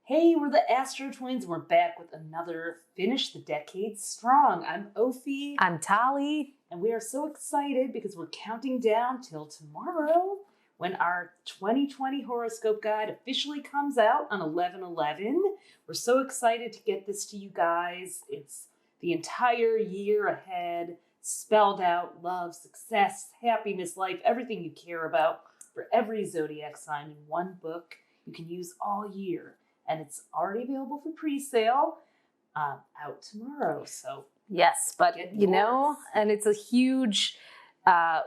Hey, we're the AstroTwins. We're back with another Finish the Decade Strong. I'm Ophi. I'm Tali. And we are so excited because we're counting down till tomorrow when our 2020 horoscope guide officially comes out on 11/11. We're so excited to get this to you guys. It's the entire year ahead, spelled out love, success, happiness, life, everything you care about for every zodiac sign in one book you can use all year. And it's already available for pre-sale out tomorrow. So yes, but and it's a huge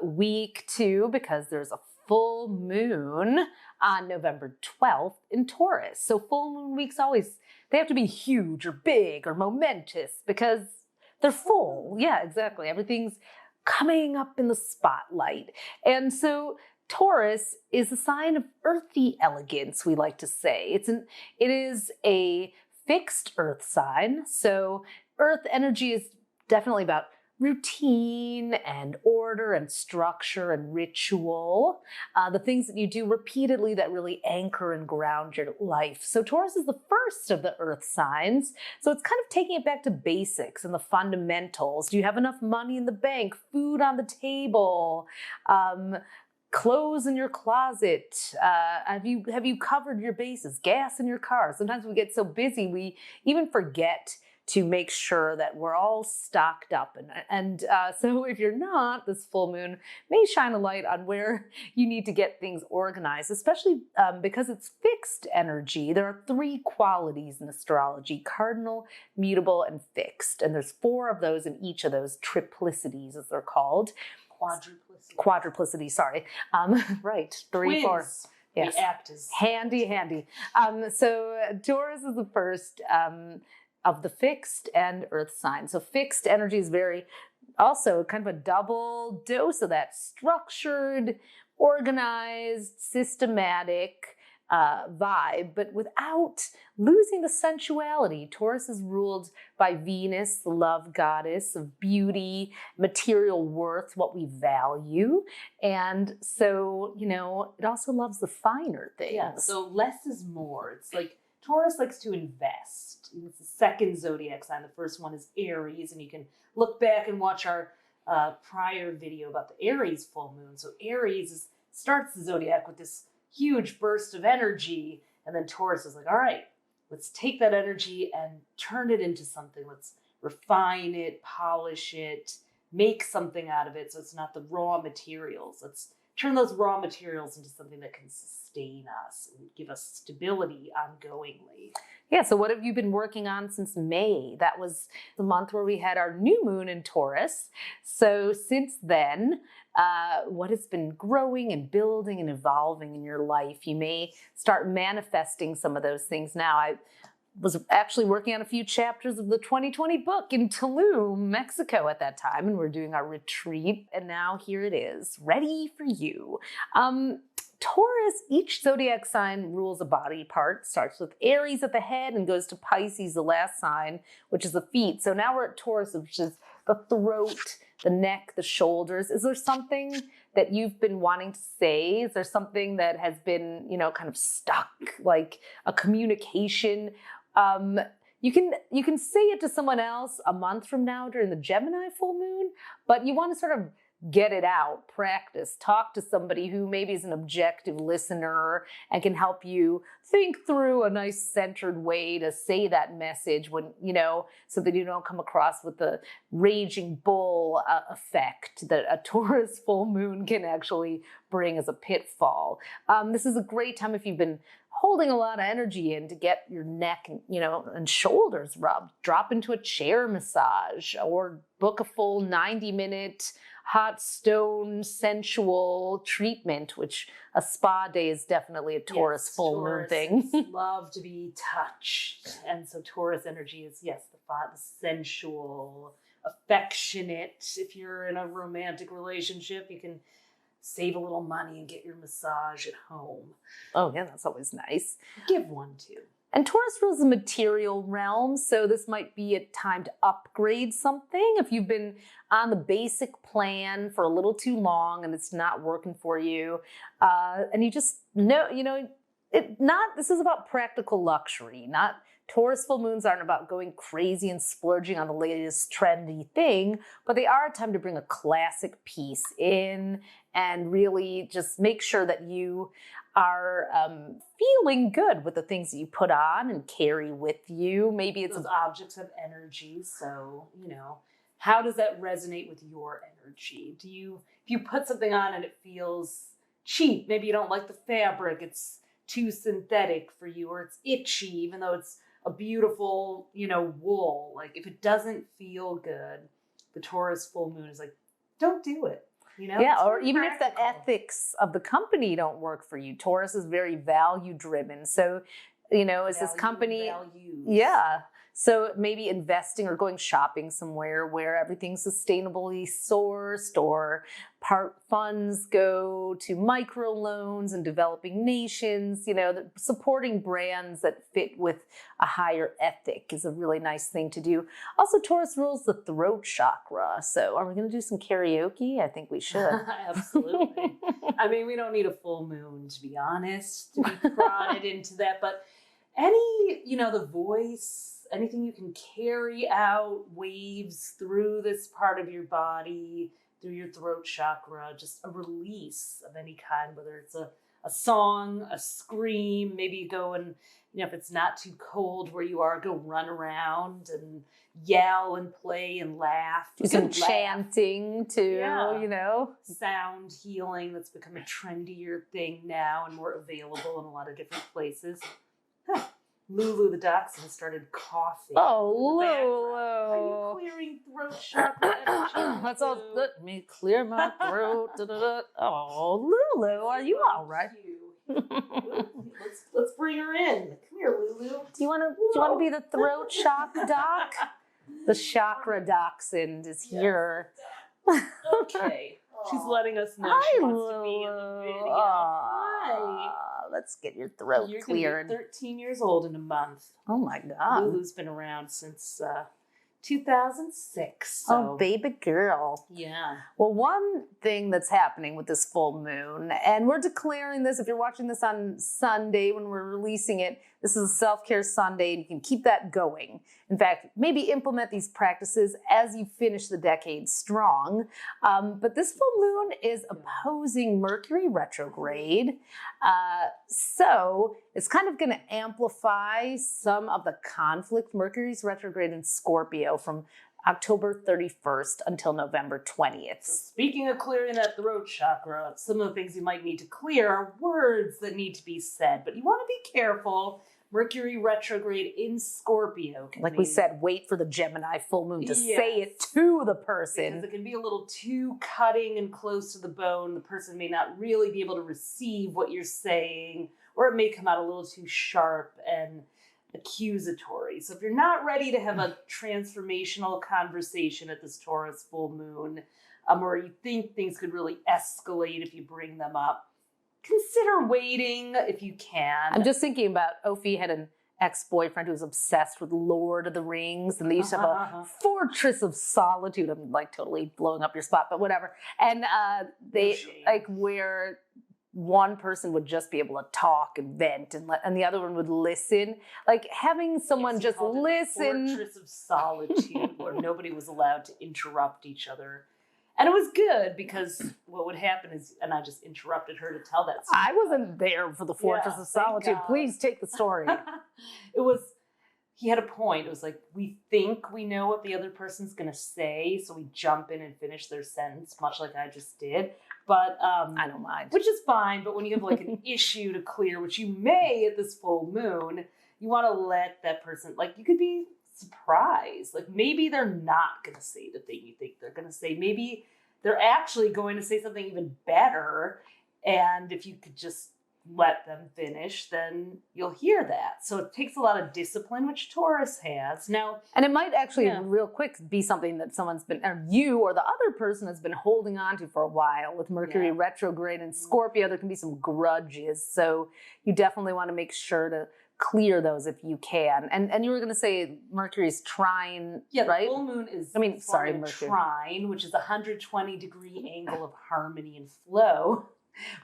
week too, because there's a full moon on November 12th in Taurus. So full moon weeks they have to be huge or big or momentous because they're full. Yeah, exactly. Everything's coming up in the spotlight. And so Taurus is a sign of earthy elegance, we like to say. It is a fixed earth sign. So earth energy is definitely about routine and order and structure and ritual, the things that you do repeatedly that really anchor and ground your life. So Taurus is the first of the earth signs. So it's kind of taking it back to basics and the fundamentals. Do you have enough money in the bank, food on the table, clothes in your closet? Have you covered your bases? Gas in your car? Sometimes we get so busy we even forget to make sure that we're all stocked up. And so if you're not, this full moon may shine a light on where you need to get things organized, especially because it's fixed energy. There are 3 qualities in astrology: cardinal, mutable, and fixed. And there's 4 of those in each of those triplicities, as they're called. Quadruplicity, sorry. Right, 3, 4. Yes. We act as handy. So Taurus is the first of the fixed and earth signs. So fixed energy is also kind of a double dose of that structured, organized, systematic vibe, but without losing the sensuality. Taurus is ruled by Venus, the love goddess of beauty, material worth, what we value. And so, it also loves the finer things. Yeah, so less is more. It's like Taurus likes to invest. It's the second zodiac sign. The first one is Aries, and you can look back and watch our prior video about the Aries full moon. So Aries starts the zodiac with this huge burst of energy, and then Taurus is like, all right, let's take that energy and turn it into something. Let's refine it, polish it, make something out of it so it's not the raw materials. Let's turn those raw materials into something that can sustain us and give us stability ongoingly. Yeah, so what have you been working on since May? That was the month where we had our new moon in Taurus. So since then, what has been growing and building and evolving in your life? You may start manifesting some of those things now. I was actually working on a few chapters of the 2020 book in Tulum, Mexico at that time, and we're doing our retreat, and now here it is, ready for you. Taurus, each zodiac sign rules a body part. Starts with Aries at the head and goes to Pisces, the last sign, which is the feet. So now we're at Taurus, which is the throat, the neck, the shoulders. Is there something that you've been wanting to say? Is there something that has been, kind of stuck, like a communication? You can say it to someone else a month from now during the Gemini full moon, but you want to sort of get it out, practice, talk to somebody who maybe is an objective listener and can help you think through a nice centered way to say that message when, so that you don't come across with the raging bull effect that a Taurus full moon can actually bring as a pitfall. This is a great time if you've been holding a lot of energy in to get your neck, and shoulders rubbed. Drop into a chair massage or book a full 90-minute hot stone sensual treatment, which a spa day is definitely a Taurus full moon thing. Love to be touched. And so Taurus energy is, the sensual, affectionate. If you're in a romantic relationship, you can save a little money and get your massage at home. Oh yeah, that's always nice. Give one too. And Taurus rules the material realm, so this might be a time to upgrade something. If you've been on the basic plan for a little too long and it's not working for you, and you just know, this is about practical luxury, not Taurus full moons aren't about going crazy and splurging on the latest trendy thing, but they are a time to bring a classic piece in and really just make sure that you are feeling good with the things that you put on and carry with you. Maybe it's those objects have energy, so how does that resonate with your energy? If you put something on and it feels cheap, maybe you don't like the fabric, it's too synthetic for you, or it's itchy, even though it's a beautiful, wool. Like if it doesn't feel good, the Taurus full moon is like, don't do it. Yeah, or even if the ethics of the company don't work for you. Taurus is very value driven. So, is this company, values. Yeah. So maybe investing or going shopping somewhere where everything's sustainably sourced, or part funds go to microloans and developing nations, supporting brands that fit with a higher ethic is a really nice thing to do. Also, Taurus rules the throat chakra. So are we going to do some karaoke? I think we should. Absolutely. I mean, we don't need a full moon, to be honest, to be prodded into that. But any, the voice, anything you can carry out waves through this part of your body, through your throat chakra, just a release of any kind, whether it's a song, a scream, maybe you go and, if it's not too cold where you are, go run around and yell and play and laugh. Do some chanting too, Sound healing, that's become a trendier thing now and more available in a lot of different places. Lulu the dachshund started coughing. Oh, Lulu. Are you clearing throat chakra energy? Let's all let me clear my throat. Oh, Lulu, are you all right? Let's bring her in. Come here, Lulu. Do you want to be the throat chakra doc? The chakra dachshund is here. Okay. She's letting us know she wants to be in the video. Hi. Let's get your throat cleared. You're 13 years old in a month. Oh my God. Lulu's been around since 2006. So. Oh, baby girl. Yeah. Well, one thing that's happening with this full moon, and we're declaring this, if you're watching this on Sunday when we're releasing it, this is a self-care Sunday, and you can keep that going. In fact, maybe implement these practices as you finish the decade strong. But this full moon is opposing Mercury retrograde. So it's kind of going to amplify some of the conflict. Mercury's retrograde in Scorpio from October 31st until November 20th. So speaking of clearing that throat chakra, some of the things you might need to clear are words that need to be said, but you want to be careful. Mercury retrograde in Scorpio. We said, wait for the Gemini full moon to say it to the person. Because it can be a little too cutting and close to the bone. The person may not really be able to receive what you're saying, or it may come out a little too sharp and accusatory. So if you're not ready to have a transformational conversation at this Taurus full moon, or you think things could really escalate if you bring them up, consider waiting if you can. I'm just thinking about Ophi had an ex-boyfriend who was obsessed with Lord of the Rings, and they used to have a fortress of solitude. I'm totally blowing up your spot, but whatever. And they where one person would just be able to talk and vent, and the other one would listen. Having someone just listen. Fortress of solitude, where nobody was allowed to interrupt each other. And it was good because what would happen is, and I just interrupted her to tell that story. I wasn't there for the Fortress of Solitude. Please take the story. He had a point. It was we think we know what the other person's going to say, so we jump in and finish their sentence, much like I just did. But I don't mind. Which is fine, but when you have an issue to clear, which you may at this full moon, you want to let that person, you could be surprised. Maybe they're not going to say the thing you think they're going to say. Maybe they're actually going to say something even better. And if you could just let them finish, then you'll hear that. So it takes a lot of discipline, which Taurus has. Now, and it might actually, real quick, be something that someone's been, or you or the other person has been holding on to for a while. With Mercury retrograde in Scorpio, there can be some grudges. So you definitely want to make sure to clear those if you can. And you were going to say Mercury's trine, right? The full moon is Mercury. trine, which is a 120-degree angle of harmony and flow.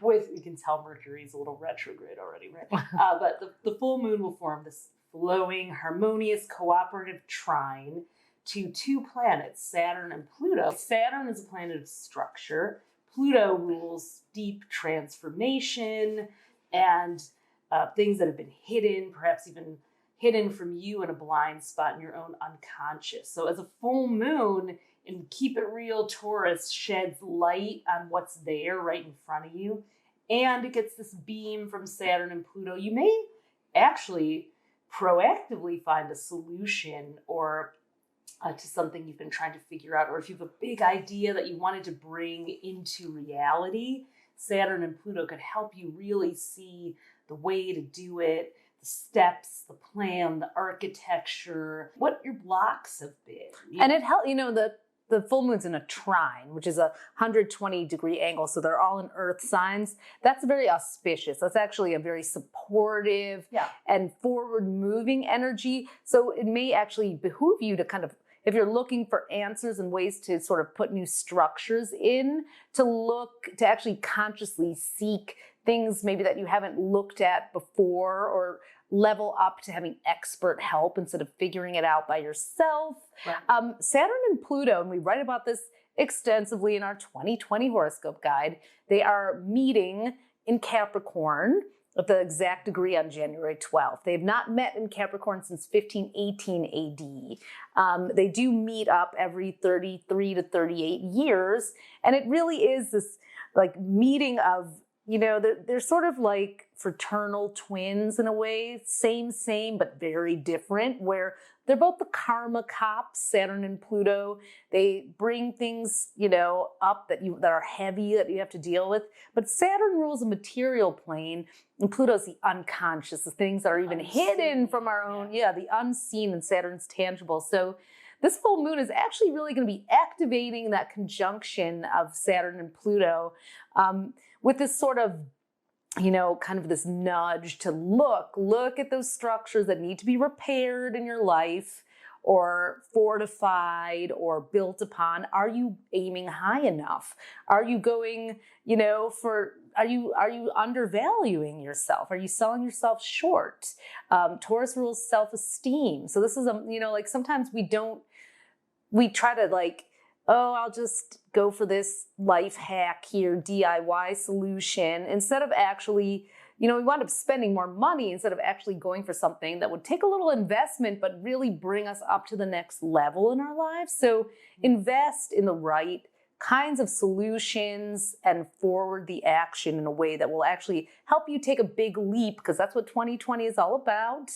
with, you can tell Mercury's a little retrograde already, right? But the full moon will form this flowing, harmonious, cooperative trine to two planets, Saturn and Pluto. Saturn is a planet of structure. Pluto rules deep transformation and things that have been hidden, perhaps even hidden from you in a blind spot in your own unconscious. So as a full moon in Keep It Real, Taurus sheds light on what's there right in front of you. And it gets this beam from Saturn and Pluto. You may actually proactively find a solution or to something you've been trying to figure out, or if you have a big idea that you wanted to bring into reality, Saturn and Pluto could help you really see the way to do it, the steps, the plan, the architecture, what your blocks have been. And it helped, the full moon's in a trine, which is a 120-degree angle. So they're all in earth signs. That's very auspicious. That's actually a very supportive and forward-moving energy. So it may actually behoove you to kind of, if you're looking for answers and ways to sort of put new structures in, to actually consciously seek things maybe that you haven't looked at before, or level up to having expert help instead of figuring it out by yourself. Right. Saturn and Pluto, and we write about this extensively in our 2020 horoscope guide, they are meeting in Capricorn at the exact degree on January 12th. They've not met in Capricorn since 1518 AD. They do meet up every 33 to 38 years. And it really is this like meeting of, they're sort of like fraternal twins in a way, same, but very different, where they're both the karma cops, Saturn and Pluto. They bring things, up that are heavy that you have to deal with. But Saturn rules a material plane, and Pluto's the unconscious, the things that are even hidden from our own, the unseen, and Saturn's tangible. So this full moon is actually really going to be activating that conjunction of Saturn and Pluto with this sort of, kind of this nudge to look at those structures that need to be repaired in your life or fortified or built upon. Are you aiming high enough? Are you going, are you undervaluing yourself? Are you selling yourself short? Taurus rules self-esteem. So this is sometimes we try to I'll just go for this life hack here, DIY solution, instead of actually, we wind up spending more money instead of actually going for something that would take a little investment, but really bring us up to the next level in our lives. So invest in the right kinds of solutions and forward the action in a way that will actually help you take a big leap, because that's what 2020 is all about.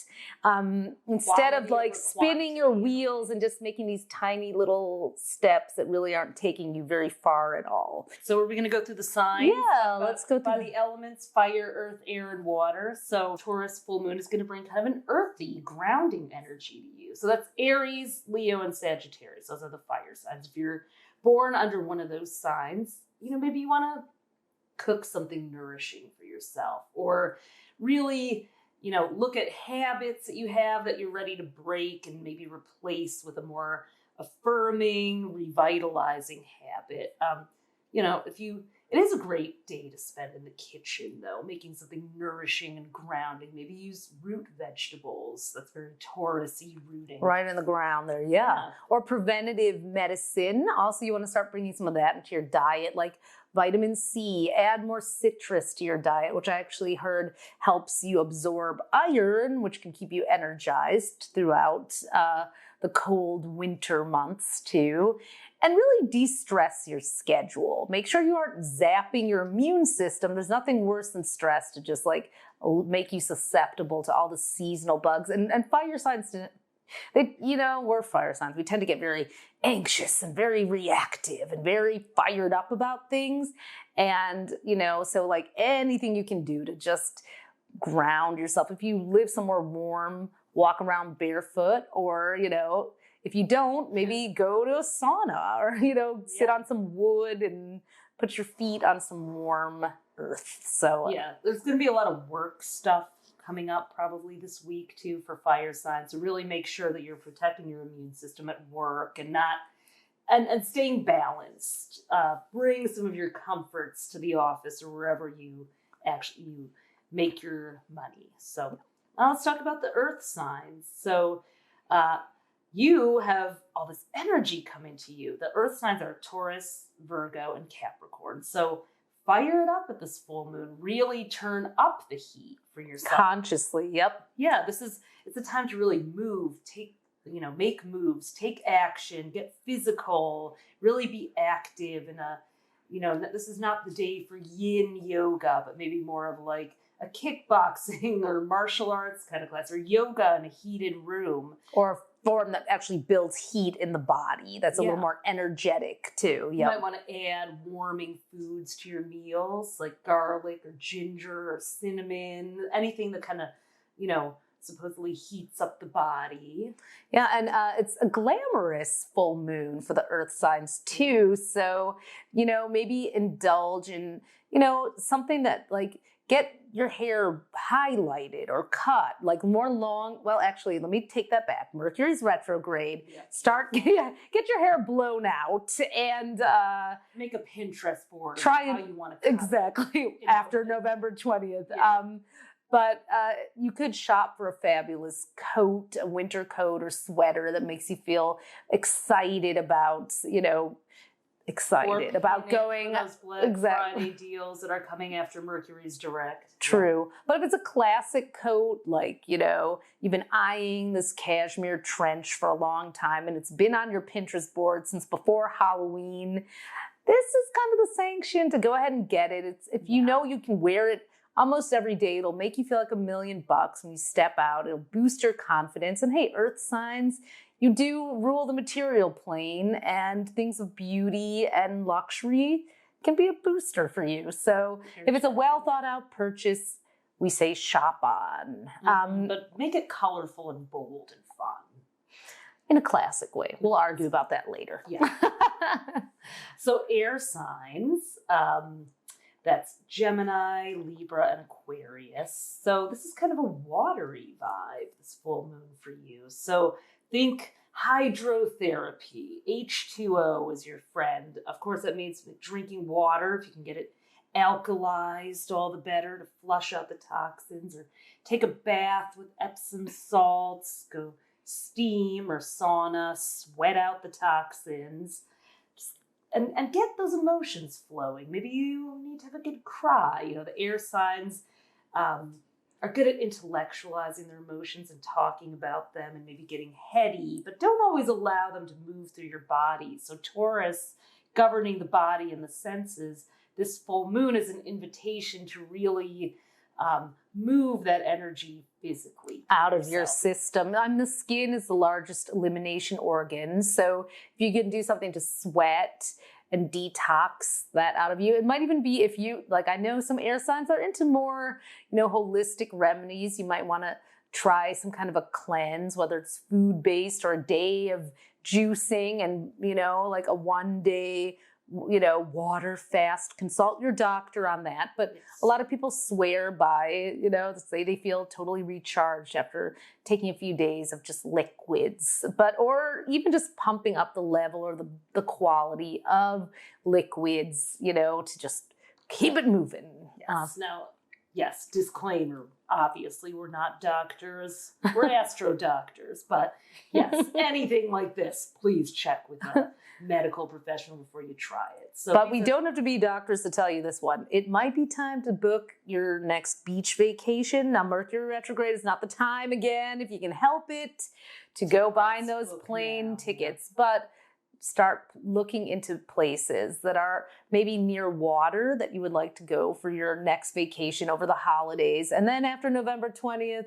Instead of spinning your wheels and just making these tiny little steps that really aren't taking you very far at all. So are we going to go through the signs? Yeah, let's go through the elements: fire, earth, air, and water. So Taurus full moon is going to bring kind of an earthy, grounding energy to you. So that's Aries, Leo, and Sagittarius. Those are the fire signs. If you're born under one of those signs, maybe you want to cook something nourishing for yourself, or really, look at habits that you have that you're ready to break and maybe replace with a more affirming, revitalizing habit. It is a great day to spend in the kitchen, though, making something nourishing and grounding. Maybe use root vegetables. That's very Taurus-y rooting. Right in the ground there, yeah. Or preventative medicine. Also, you want to start bringing some of that into your diet, like vitamin C. Add more citrus to your diet, which I actually heard helps you absorb iron, which can keep you energized throughout the cold winter months, too. And really de-stress your schedule. Make sure you aren't zapping your immune system. There's nothing worse than stress to just make you susceptible to all the seasonal bugs. And fire signs, we're fire signs. We tend to get very anxious and very reactive and very fired up about things. And, so anything you can do to just ground yourself. If you live somewhere warm, walk around barefoot, or, if you don't, maybe go to a sauna or, sit on some wood and put your feet on some warm earth. So there's going to be a lot of work stuff coming up probably this week too for fire signs. So really make sure that you're protecting your immune system at work and not and staying balanced. Bring some of your comforts to the office or wherever you make your money. So let's talk about the earth signs. So you have all this energy coming to you. The earth signs are Taurus, Virgo, and Capricorn. So fire it up at this full moon. Really turn up the heat for yourself. Consciously, yep. Yeah, it's a time to really move, make moves, take action, get physical, really be active in a, this is not the day for yin yoga, but maybe more of like a kickboxing or martial arts kind of class, or yoga in a heated room. Or a form that actually builds heat in the body. That's a little more energetic too. Yep. You might want to add warming foods to your meals, like garlic or ginger or cinnamon, anything that kind of, supposedly heats up the body. Yeah, and it's a glamorous full moon for the earth signs too. So, maybe indulge in, something that like get your hair highlighted or cut, like more long. Well, actually, let me take that back. Mercury's retrograde. Yeah. Get your hair blown out and make a Pinterest board. Try how you want to cut exactly after November 20th. Yeah. But you could shop for a fabulous coat, a winter coat or sweater that makes you feel excited about, going. Those Black Friday deals that are coming after Mercury's direct. True. Yeah. But if it's a classic coat, like, you've been eyeing this cashmere trench for a long time and it's been on your Pinterest board since before Halloween, this is kind of the sanction to go ahead and get it. It's if you know you can wear it almost every day, it'll make you feel like $1 million when you step out. It'll boost your confidence. And hey, earth signs, you do rule the material plane, and things of beauty and luxury can be a booster for you. So if it's a well thought out purchase, we say shop on. But make it colorful and bold and fun. In a classic way. We'll argue about that later. Yeah. So air signs, that's Gemini, Libra, and Aquarius. So this is kind of a watery vibe, this full moon for you. So think hydrotherapy. H2O is your friend. Of course, that means drinking water. If you can get it alkalized, all the better, to flush out the toxins. Or take a bath with Epsom salts. Go steam or sauna. Sweat out the toxins. And get those emotions flowing. Maybe you need to have a good cry. The air signs are good at intellectualizing their emotions and talking about them and maybe getting heady, but don't always allow them to move through your body. So Taurus, governing the body and the senses, this full moon is an invitation to really move that energy physically out of your system. The skin is the largest elimination organ. So if you can do something to sweat and detox that out of you, it might even be if you, like I know some air signs are into more, holistic remedies. You might want to try some kind of a cleanse, whether it's food-based or a day of juicing and, like a 1 day water fast. Consult your doctor on that. But a lot of people swear by, say they feel totally recharged after taking a few days of just liquids, or even just pumping up the level or the quality of liquids, to just keep it moving. Yes, disclaimer, obviously we're not doctors, we're astro doctors, but yes, anything like this, please check with a medical professional before you try it. But we don't have to be doctors to tell you this one. It might be time to book your next beach vacation. Now, Mercury retrograde is not the time, again, if you can help it, to go buying those plane tickets. But start looking into places that are maybe near water that you would like to go for your next vacation over the holidays. And then after November 20th,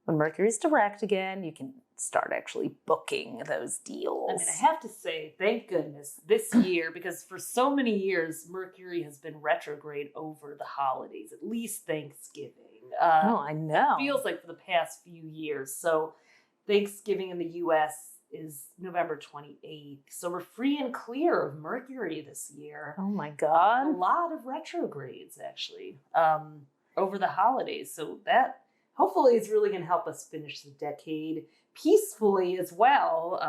when Mercury's direct again, you can start actually booking those deals. I have to say, thank goodness this year, because for so many years, Mercury has been retrograde over the holidays, at least Thanksgiving. I know. It feels like for the past few years. So Thanksgiving in the U.S. is November 28th. So we're free and clear of Mercury this year. Oh my God. A lot of retrogrades, actually, over the holidays. So that hopefully is really going to help us finish the decade peacefully as well,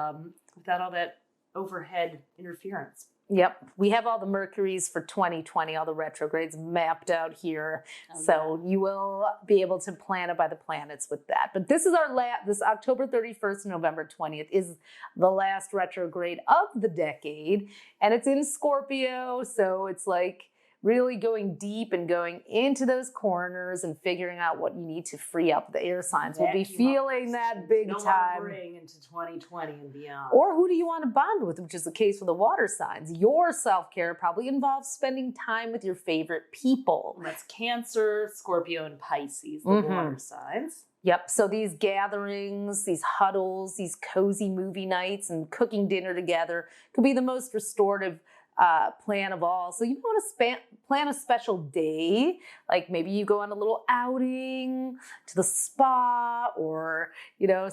without all that overhead interference. Yep. We have all the Mercuries for 2020, all the retrogrades mapped out here. So you will be able to plan it by the planets with that. But this is our this October 31st, November 20th is the last retrograde of the decade. And it's in Scorpio. So it's like really going deep and going into those corners and figuring out what you need to free up the air signs. We'll be feeling that big time. Bring into 2020 and beyond. Or who do you want to bond with, which is the case for the water signs. Your self-care probably involves spending time with your favorite people. And that's Cancer, Scorpio, and Pisces, the water signs. Yep. So these gatherings, these huddles, these cozy movie nights and cooking dinner together could be the most restorative plan of all. So you want to plan a special day, like maybe you go on a little outing to the spa or,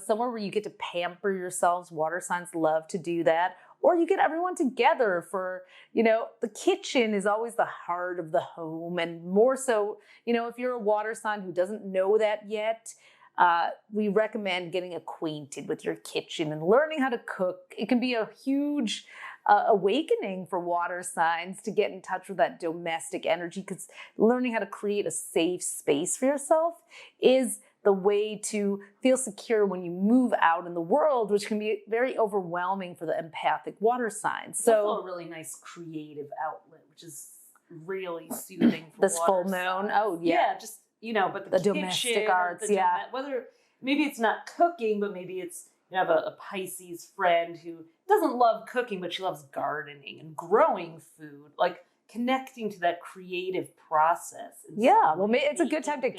somewhere where you get to pamper yourselves. Water signs love to do that. Or you get everyone together for, the kitchen is always the heart of the home. And more so, if you're a water sign who doesn't know that yet, we recommend getting acquainted with your kitchen and learning how to cook. It can be a huge awakening for water signs to get in touch with that domestic energy, because learning how to create a safe space for yourself is the way to feel secure when you move out in the world, which can be very overwhelming for the empathic water signs. It's also a really nice creative outlet, which is really soothing for this water full moon. signs. Oh yeah, just but the domestic arts, whether maybe it's not cooking, but maybe it's you have a Pisces friend who doesn't love cooking, but she loves gardening and growing food, like connecting to that creative process. Yeah, well, it's a good time to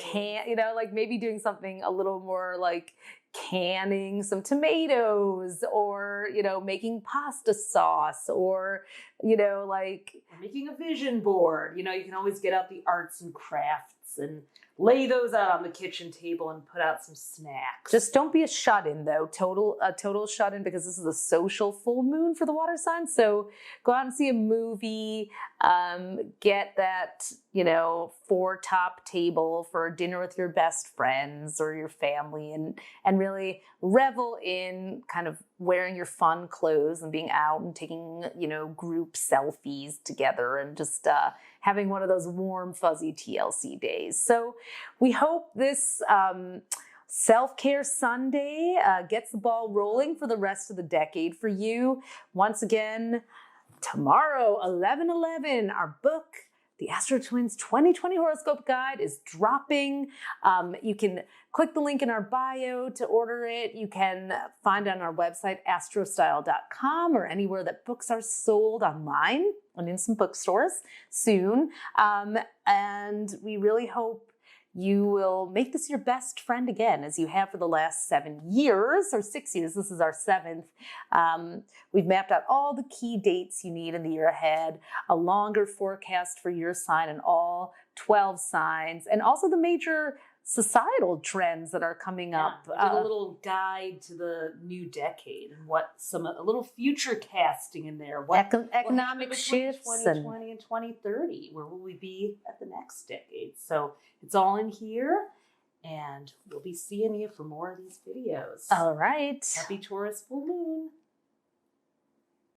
like maybe doing something a little more like canning some tomatoes or, making pasta sauce or, like making a vision board. You can always get out the arts and crafts and lay those out on the kitchen table and put out some snacks. Just don't be a shut-in though, a total shut-in, because this is a social full moon for the water signs. So go out and see a movie, get that, 4-top table for a dinner with your best friends or your family and really revel in kind of wearing your fun clothes and being out and taking, group selfies together and just having one of those warm, fuzzy TLC days. So we hope this Self-Care Sunday gets the ball rolling for the rest of the decade for you. Once again, tomorrow, 11/11, our book, The AstroTwins 2020 Horoscope Guide, is dropping. You can click the link in our bio to order it. You can find it on our website, astrostyle.com, or anywhere that books are sold online and in some bookstores soon. And we really hope you will make this your best friend again, as you have for the last 7 years or 6 years. This is our 7th. We've mapped out all the key dates you need in the year ahead, a longer forecast for your sign and all 12 signs, and also the major societal trends that are coming up. We did a little guide to the new decade and a little future casting in there. What economic shifts 2020 and 2030. Where will we be at the next decade? So it's all in here, and we'll be seeing you for more of these videos. All right. Happy Taurus full moon.